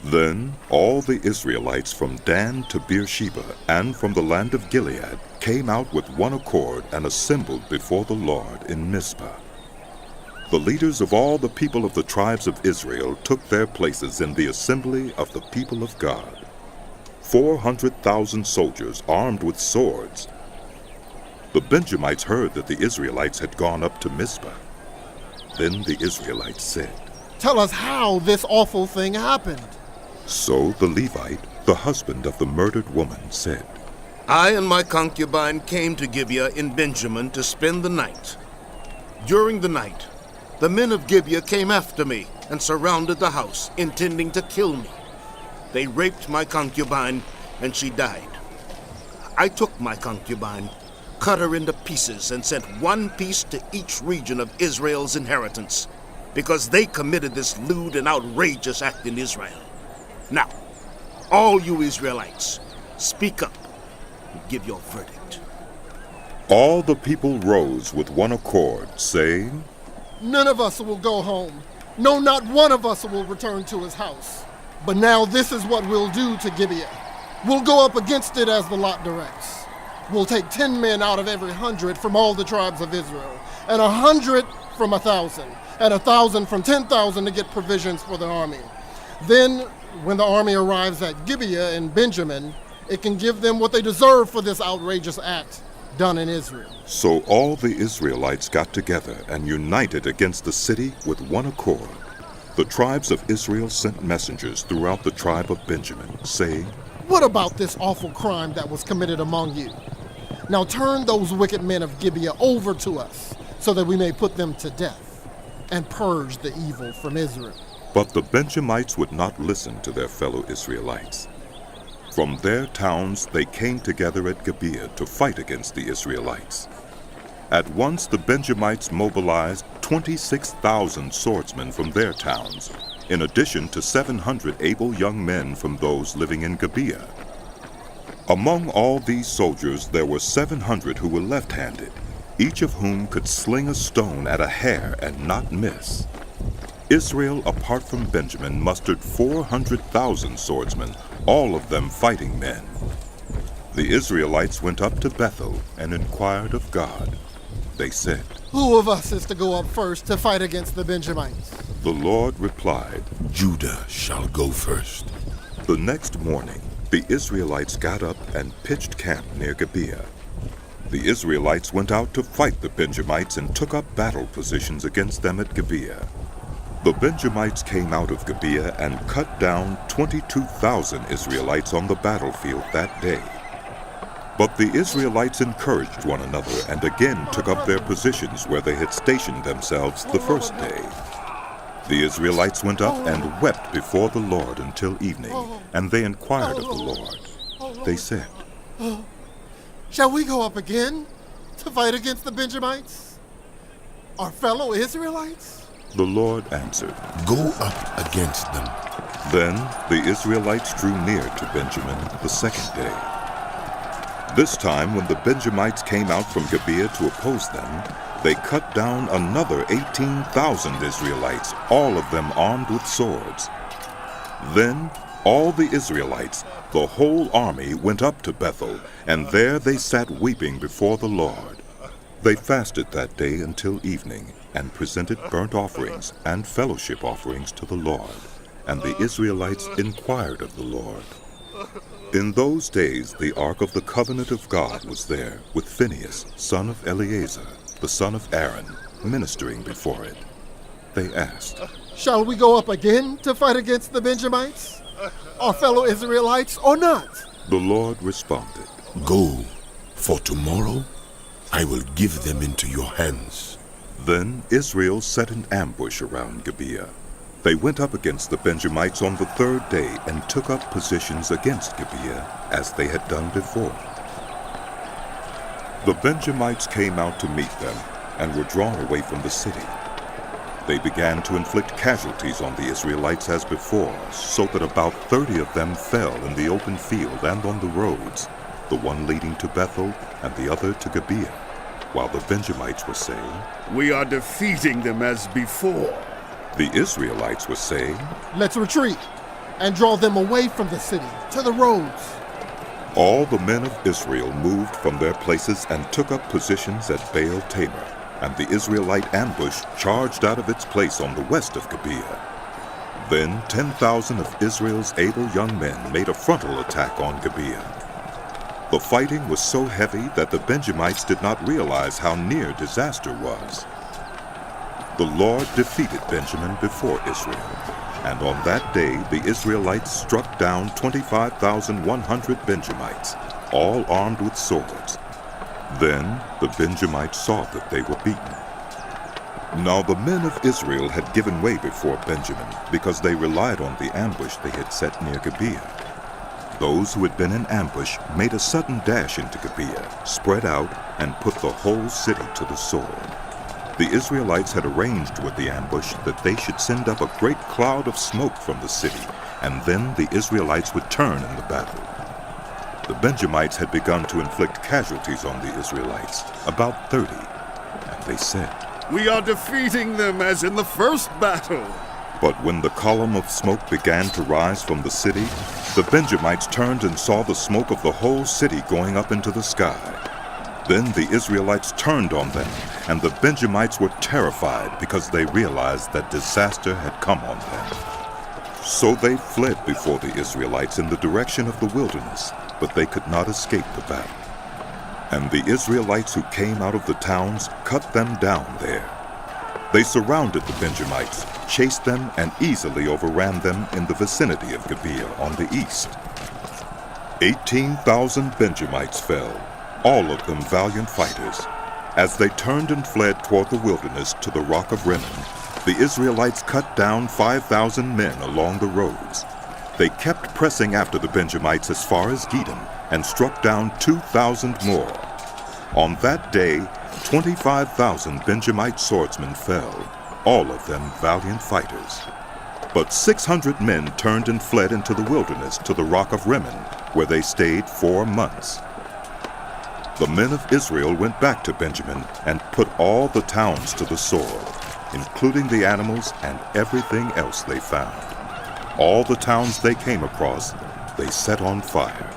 Then all the Israelites from Dan to Beersheba and from the land of Gilead came out with one accord and assembled before the Lord in Mizpah. The leaders of all the people of the tribes of Israel took their places in the assembly of the people of God. 400,000 soldiers armed with swords. The Benjamites heard that the Israelites had gone up to Mizpah. Then the Israelites said, "Tell us how this awful thing happened." So the Levite, the husband of the murdered woman, said, I and my concubine came to Gibeah in Benjamin to spend the night. During the night, the men of Gibeah came after me and surrounded the house, intending to kill me. They raped my concubine, and she died. I took my concubine, cut her into pieces, and sent one piece to each region of Israel's inheritance, because they committed this lewd and outrageous act in Israel. Now, all you Israelites, speak up and give your verdict. All the people rose with one accord, saying, "None of us will go home. No, not one of us will return to his house. But now this is what we'll do to Gibeah. We'll go up against it as the lot directs. We'll take 10 men out of every 100 from all the tribes of Israel, and 100 from 1,000, and 1,000 from 10,000 to get provisions for the army. Then, when the army arrives at Gibeah in Benjamin, it can give them what they deserve for this outrageous act done in Israel." So all the Israelites got together and united against the city with one accord. The tribes of Israel sent messengers throughout the tribe of Benjamin, saying, "What about this awful crime that was committed among you? Now turn those wicked men of Gibeah over to us, so that we may put them to death and purge the evil from Israel." But the Benjamites would not listen to their fellow Israelites. From their towns they came together at Gibeah to fight against the Israelites. At once the Benjamites mobilized 26,000 swordsmen from their towns, in addition to 700 able young men from those living in Gibeah. Among all these soldiers there were 700 who were left-handed, each of whom could sling a stone at a hair and not miss. Israel, apart from Benjamin, mustered 400,000 swordsmen, all of them fighting men. The Israelites went up to Bethel and inquired of God. They said, "Who of us is to go up first to fight against the Benjamites?" The Lord replied, "Judah shall go first." The next morning, the Israelites got up and pitched camp near Gibeah. The Israelites went out to fight the Benjamites and took up battle positions against them at Gibeah. The Benjamites came out of Gibeah and cut down 22,000 Israelites on the battlefield that day. But the Israelites encouraged one another and again took up their positions where they had stationed themselves the first day. The Israelites went up and wept before the Lord until evening, and they inquired of the Lord. They said, "Shall we go up again to fight against the Benjamites, our fellow Israelites?" The Lord answered, "Go up against them." Then the Israelites drew near to Benjamin the second day. This time, when the Benjamites came out from Gibeah to oppose them, they cut down another 18,000 Israelites, all of them armed with swords. Then all the Israelites, the whole army, went up to Bethel, and there they sat weeping before the Lord. They fasted that day until evening, and presented burnt offerings and fellowship offerings to the Lord, and the Israelites inquired of the Lord. In those days the ark of the covenant of God was there, with Phinehas, son of Eleazar, the son of Aaron, ministering before it. They asked, "Shall we go up again to fight against the Benjamites, our fellow Israelites, or not?" The Lord responded, "Go, for tomorrow I will give them into your hands." Then Israel set an ambush around Gibeah. They went up against the Benjamites on the third day and took up positions against Gibeah as they had done before. The Benjamites came out to meet them and were drawn away from the city. They began to inflict casualties on the Israelites as before, so that about 30 of them fell in the open field and on the roads, the one leading to Bethel and the other to Gibeah, while the Benjamites were saying, "We are defeating them as before." The Israelites were saying, "Let's retreat. and draw them away from the city to the roads. All the men of Israel moved from their places and took up positions at Baal Tabor, and the Israelite ambush charged out of its place on the west of Gibeah. Then 10,000 of Israel's able young men made a frontal attack on Gibeah. The fighting was so heavy that the Benjamites did not realize how near disaster was. The Lord defeated Benjamin before Israel, and on that day the Israelites struck down 25,100 Benjamites, all armed with swords. Then the Benjamites saw that they were beaten. Now the men of Israel had given way before Benjamin because they relied on the ambush they had set near Gibeah. Those who had been in ambush made a sudden dash into Gibeah, spread out, and put the whole city to the sword. The Israelites had arranged with the ambush that they should send up a great cloud of smoke from the city, and then the Israelites would turn in the battle. The Benjamites had begun to inflict casualties on the Israelites, about 30, and they said, "We are defeating them as in the first battle." But when the column of smoke began to rise from the city, the Benjamites turned and saw the smoke of the whole city going up into the sky. Then the Israelites turned on them, and the Benjamites were terrified because they realized that disaster had come on them. So they fled before the Israelites in the direction of the wilderness, but they could not escape the battle. And the Israelites who came out of the towns cut them down there. They surrounded the Benjamites, chased them, and easily overran them in the vicinity of Gibeah on the east. 18,000 Benjamites fell, all of them valiant fighters. As they turned and fled toward the wilderness to the rock of Rimmon, the Israelites cut down 5,000 men along the roads. They kept pressing after the Benjamites as far as Gidom and struck down 2,000 more. On that day, 25,000 Benjamite swordsmen fell, all of them valiant fighters. But 600 men turned and fled into the wilderness to the rock of Rimmon, where they stayed 4 months. The men of Israel went back to Benjamin and put all the towns to the sword, including the animals and everything else they found. All the towns they came across, they set on fire.